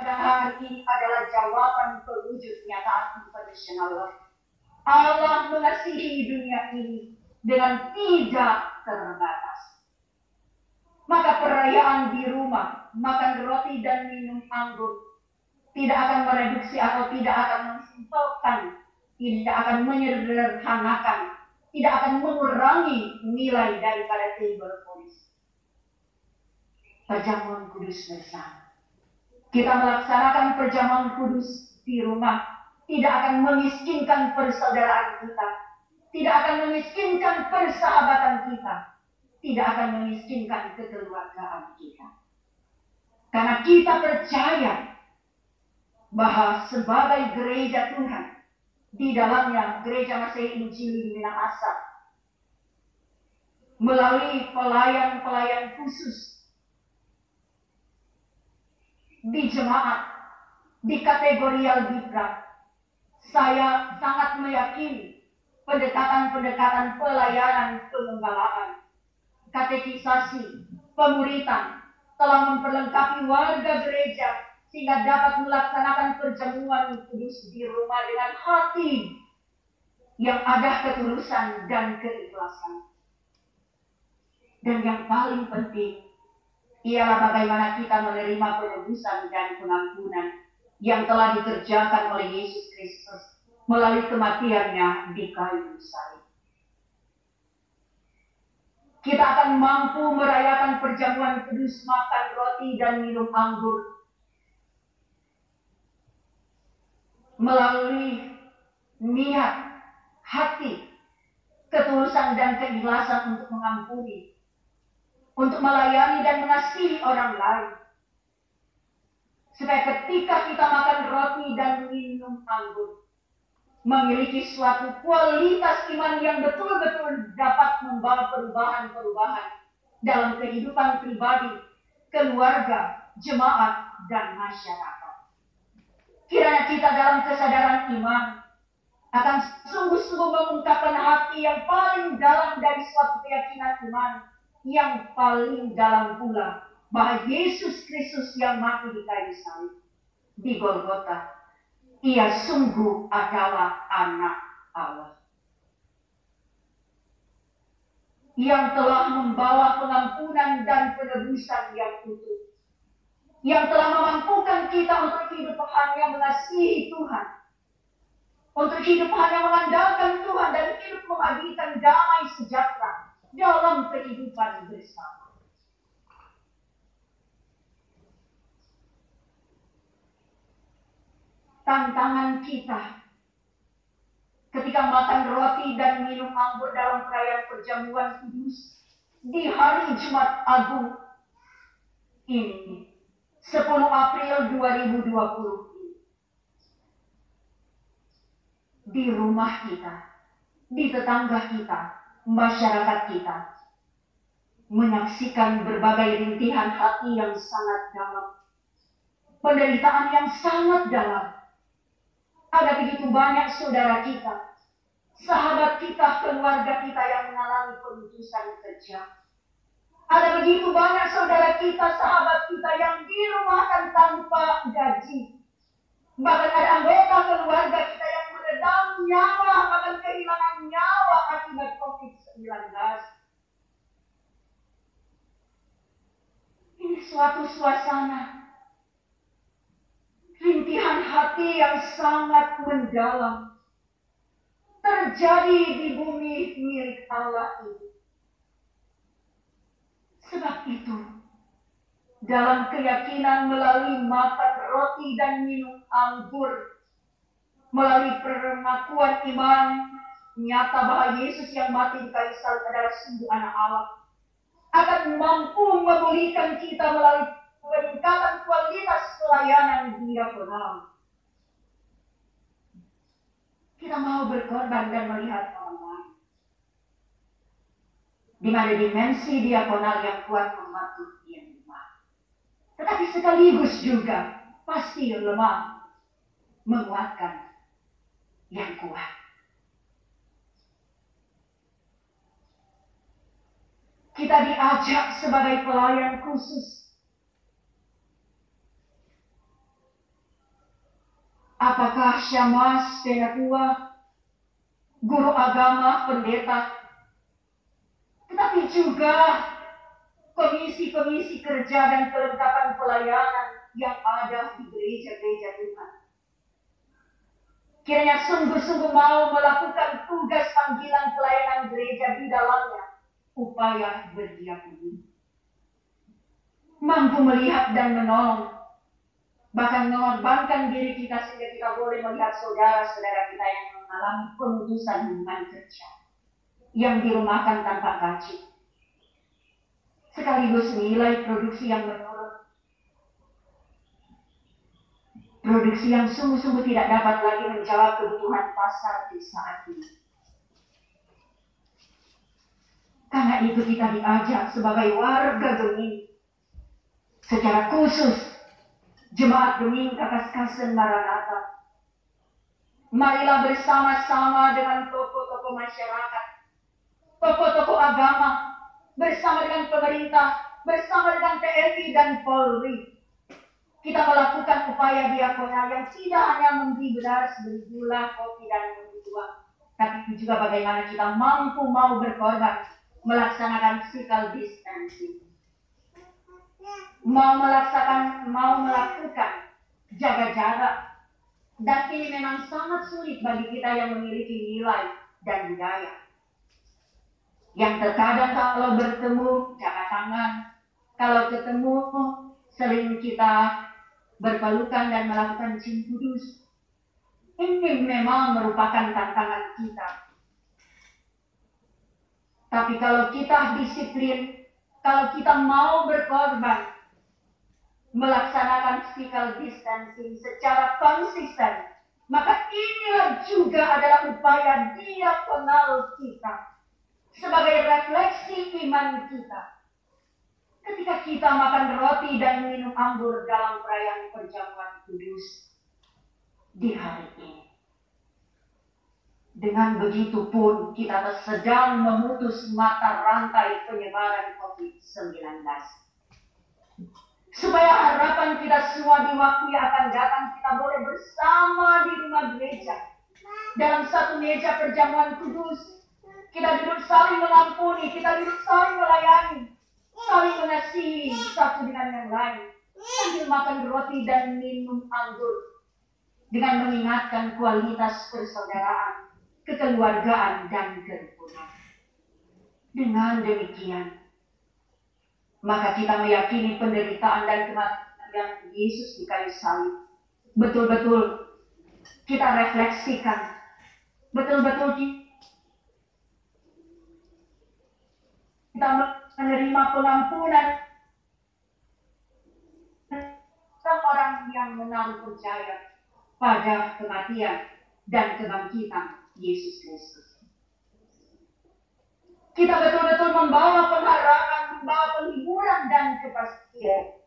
pada hari ini adalah jawaban pewujud kenyataan kepedulian Allah. Allah mengasihi dunia ini dengan tidak terbatas. Maka perayaan di rumah, makan roti dan minum anggur, tidak akan mereduksi atau tidak akan mensimpelkan, tidak akan menyederhanakan, tidak akan mengurangi nilai daripada table kudus. Perjamuan kudus bersama. Kita melaksanakan perjamuan kudus di rumah, tidak akan memiskinkan persaudaraan kita, tidak akan memiskinkan persahabatan kita, tidak akan memiskinkan kekeluargaan kita. Karena kita percaya bahwa sebagai gereja Tuhan, di dalamnya gereja Masehi Injili di Minahasa, melalui pelayan-pelayan khusus di jemaat, di kategorial Bikra, saya sangat meyakini pendekatan-pendekatan pelayanan penggembalaan, katekisasi, pemuritan telah memperlengkapi warga gereja sehingga dapat melaksanakan perjamuan kudus di rumah dengan hati yang ada ketulusan dan keikhlasan. Dan yang paling penting ialah bagaimana kita menerima penebusan dan pengampunan yang telah dikerjakan oleh Yesus Kristus melalui kematiannya di kayu salib. Kita akan mampu merayakan perjamuan kudus, makan roti dan minum anggur melalui niat, hati, ketulusan dan keikhlasan untuk mengampuni, untuk melayani dan mengasihi orang lain. Supaya ketika kita makan roti dan minum anggur, memiliki suatu kualitas iman yang betul-betul dapat membawa perubahan-perubahan dalam kehidupan pribadi, keluarga, jemaat, dan masyarakat. Kiranya kita dalam kesadaran iman akan sungguh-sungguh mengungkapkan hati yang paling dalam dari suatu keyakinan iman, yang paling dalam pula bahwa Yesus Kristus yang mati di kayu salib di Golgota, Ia sungguh adalah anak Allah yang telah membawa pengampunan dan penebusan yang utuh, yang telah memampukan kita untuk hidup hanya mengasihi Tuhan, untuk hidup hanya mengandalkan Tuhan, dan hidup menghadirkan damai sejahtera dalam kehidupan bersama. Tantangan kita ketika makan roti dan minum anggur dalam perayaan perjamuan kudus di hari Jumat Agung ini, 10 April 2020, di rumah kita, di tetangga kita, masyarakat kita, menyaksikan berbagai rintihan hati yang sangat dalam, penderitaan yang sangat dalam. Ada begitu banyak saudara kita, sahabat kita, keluarga kita yang mengalami pemutusan kerja. Ada begitu banyak saudara kita, sahabat kita yang dirumahkan tanpa gaji. Bahkan ada anggota keluarga kita yang meredam nyawa, bahkan kehilangan nyawa akibat COVID-19. Ini suatu suasana rintihan hati yang sangat mendalam terjadi di bumi milik Allah ini. Sebab itu, dalam keyakinan melalui makan roti dan minum anggur, melalui pengakuan iman nyata bahwa Yesus yang mati di kayu salib adalah sungguh anak Allah, akan mampu memulihkan kita melalui peningkatan kualitas pelayanan diakonal. Kita mau berkorban dan melihat orang lain, di mana dimensi diakonal yang kuat membantu yang lemah, tetapi sekaligus juga pasti lemah menguatkan yang kuat. Kita diajak sebagai pelayan khusus Apakah syamas, penatua, guru agama, pendeta, tetapi juga komisi-komisi kerja dan kelengkapan pelayanan yang ada di gereja-gereja Tuhan. Kiranya sungguh-sungguh mau melakukan tugas panggilan pelayanan gereja di dalamnya, upaya berdiam diri. Mampu melihat dan menolong, bahkan mengorbankan diri kita sehingga kita boleh melihat saudara-saudara kita yang mengalami pemutusan hubungan kerja, yang dirumahkan tanpa gaji, sekaligus nilai produksi yang menurun, produksi yang sungguh-sungguh tidak dapat lagi menjawab kebutuhan pasar di saat ini. Karena itu kita diajak sebagai warga Bening, secara khusus Jemaat Bening Kakaskasen Maranatha, marilah bersama-sama dengan tokoh-tokoh masyarakat, tokoh-tokoh agama, bersama dengan pemerintah, bersama dengan TNI dan Polri, kita melakukan upaya diakonal yang tidak hanya memberi beras, beri gula, kopi, dan memberi uang, tapi juga bagaimana kita mampu mau berkorban, melaksanakan physical distancing, mau melakukan jaga jarak. Dan ini memang sangat sulit bagi kita yang memiliki nilai dan budaya, yang terkadang kalau bertemu jaga tangan, kalau ketemu sering kita berpelukan dan melakukan cium kudus. Ini memang merupakan tantangan kita. Tapi kalau kita disiplin, kalau kita mau berkorban, melaksanakan physical distancing secara konsisten, maka inilah juga adalah upaya diakonal kita sebagai refleksi iman kita. Ketika kita makan roti dan minum anggur dalam perayaan perjamuan kudus di hari ini, dengan begitu pun kita sedang memutus mata rantai penyebaran COVID-19. Supaya harapan kita semua di waktu yang akan datang, kita boleh bersama di rumah gereja, dalam satu meja perjamuan kudus, kita duduk saling mengampuni, kita duduk saling melayani, saling mengasihi satu dengan yang lain, sambil makan roti dan minum anggur, dengan mengingatkan kualitas persaudaraan, kekeluargaan, dan kerukunan. Dengan demikian, maka kita meyakini penderitaan dan kematian Yesus di kayu salib betul-betul kita refleksikan, betul-betul kita menerima pengampunan orang yang menaruh percaya pada kematian dan kebangkitan Yesus Kristus. Kita betul-betul membawa pengharapan, membawa penghiburan dan kepastian.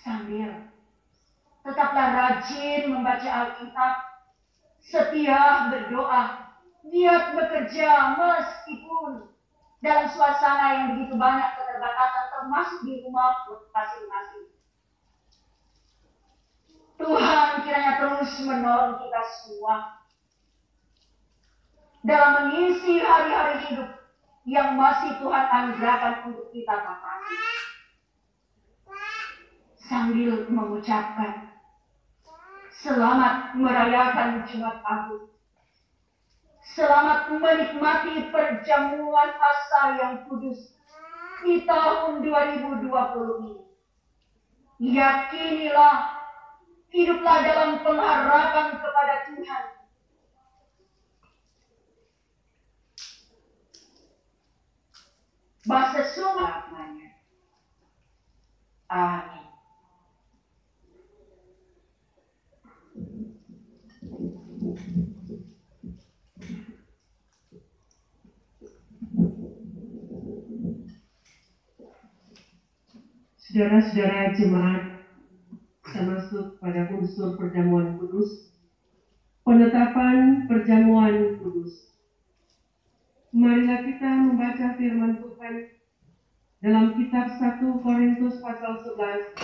Sambil tetaplah rajin membaca Alkitab, setia berdoa, giat bekerja meskipun dalam suasana yang begitu banyak keterbatasan, termasuk di rumah masing-masing. Tuhan kiranya terus menolong kita semua dalam mengisi hari-hari hidup yang masih Tuhan anugerahkan untuk kita pakai. Sambil mengucapkan selamat merayakan Jumat Agung, selamat menikmati perjamuan asa yang kudus di tahun 2020 ini. Yakinilah, hiduplah dalam pengharapan kepada Tuhan. Bahasa sungguhnya. Amin. Saudara-saudara jemaat, kita masuk pada unsur perjamuan kudus, penetapan perjamuan kudus. Marilah kita membaca firman Tuhan dalam kitab 1 Korintus pasal 11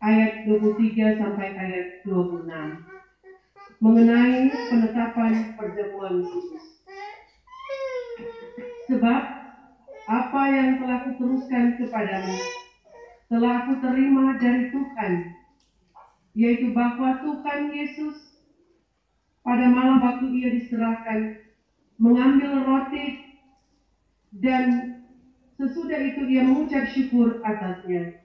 ayat 23 sampai ayat 26. mengenai penetapan perjamuan kudus. Sebab apa yang telah kuteruskan kepadamu telah aku terima dari Tuhan, yaitu bahwa Tuhan Yesus pada malam waktu ia diserahkan mengambil roti, dan sesudah itu ia mengucap syukur atasnya.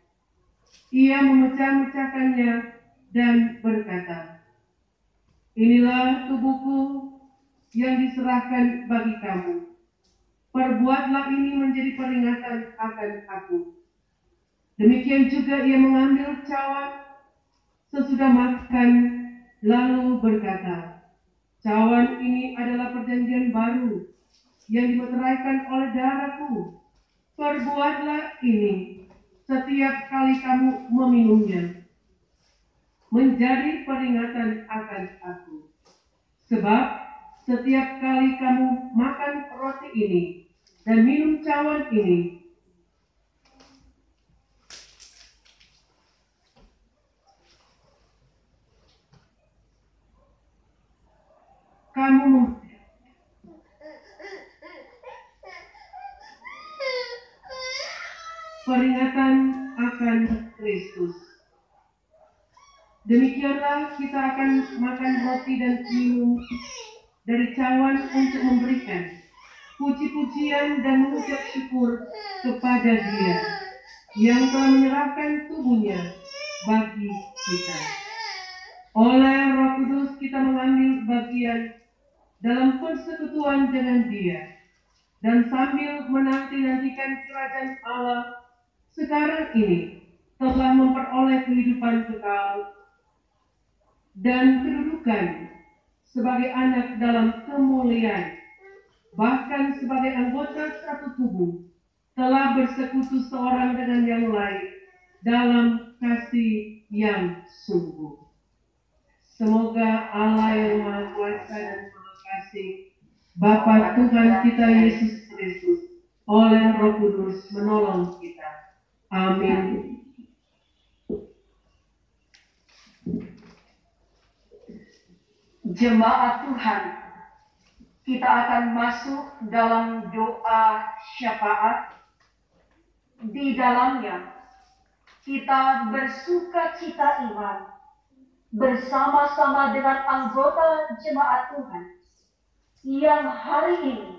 Ia memecah-mecahkannya dan berkata, "Inilah tubuhku yang diserahkan bagi kamu. Perbuatlah ini menjadi peringatan akan aku." Demikian juga ia mengambil cawan sesudah makan, lalu berkata, "Cawan ini adalah perjanjian baru yang dimeteraikan oleh darahku. Perbuatlah ini setiap kali kamu meminumnya, menjadi peringatan akan aku. Sebab setiap kali kamu makan roti ini dan minum cawan ini, kamu peringatan akan Kristus. Demikianlah kita akan makan roti dan minum dari cawan untuk memberikan puji-pujian dan mengucap syukur kepada Dia yang telah menyerahkan tubuhnya bagi kita. Oleh Roh Kudus kita mengambil bagian dalam persekutuan dengan Dia, dan sambil menanti-nantikan kerajaan Allah sekarang ini telah memperoleh kehidupan kekal dan kedudukan sebagai anak dalam kemuliaan, bahkan sebagai anggota satu tubuh, telah bersekutu seorang dengan yang lain dalam kasih yang sungguh. Semoga Allah yang Maha Kuasa dan Maha Kasih, Bapa Tuhan kita Yesus Kristus, oleh Roh Kudus menolong kita. Amin. Jemaat Tuhan, kita akan masuk dalam doa syafaat. Di dalamnya kita bersukacita iman bersama-sama dengan anggota jemaat Tuhan yang hari ini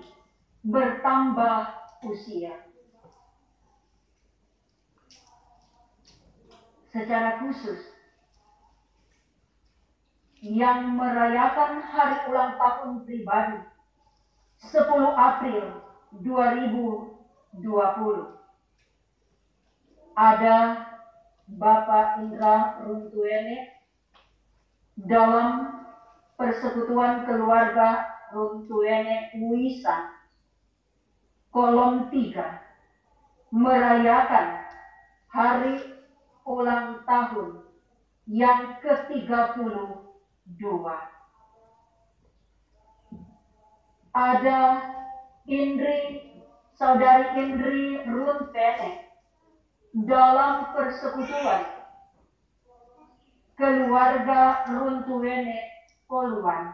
bertambah usia. Secara khusus, yang merayakan hari ulang tahun pribadi 10 April 2020 ada Bapak Indra Runtuene dalam Persekutuan Keluarga Runtuene Wisan, kolom 3, merayakan hari ulang tahun yang ke-32. Ada Saudari Indri Runtene dalam Persekutuan Keluarga Runtuene Poluan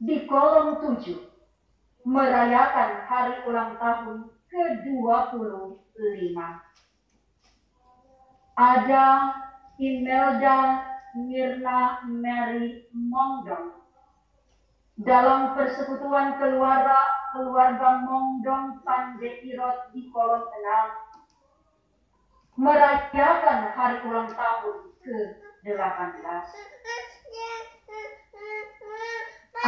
di kolom 7 merayakan hari ulang tahun ke-25. Ada Imelda Mirna Mary Mongdong dalam Persekutuan Keluarga Mongdong Pandeirot di kolom 6 merayakan hari ulang tahun ke-18.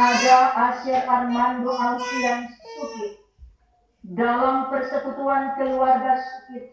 Ada Asher Armando Alfian Sukit dalam Persekutuan Keluarga Sukit